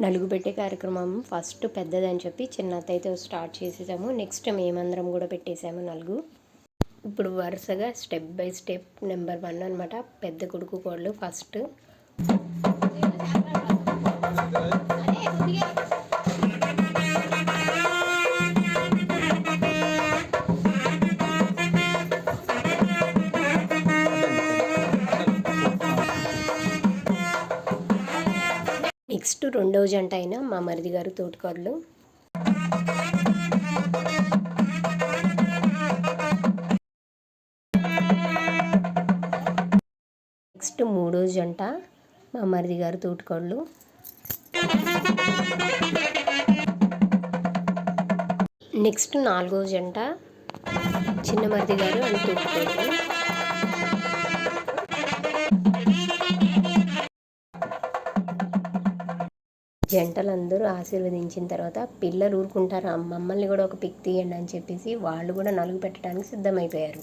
నలుగు పెట్టే కార్యక్రమం ఫస్ట్ పెద్దదని చెప్పి చిన్న అత్తయ్యతో స్టార్ట్ చేసేసాము. నెక్స్ట్ మేమందరం కూడా పెట్టేసాము నలుగు. ఇప్పుడు వరుసగా స్టెప్ బై స్టెప్ నెంబర్ 1 అనమాట. పెద్ద కొడుకు కోడలు ఫస్ట్. నెక్స్ట్ రెండవ జంట అయిన మా మరిది గారు తోటికోడలు. నెక్స్ట్ మూడో జంట మా మరిది గారు తోటికోడలు. నెక్స్ట్ నాలుగో జంట చిన్న మరిది గారు అండ్ తోటికోడలు. జంటలందరూ ఆశీర్వదించిన తర్వాత పిల్లలు ఊరుకుంటారు, మమ్మల్ని కూడా ఒక పిక్ తీయండి అని చెప్పేసి వాళ్ళు కూడా నలుగు పెట్టడానికి సిద్ధమైపోయారు.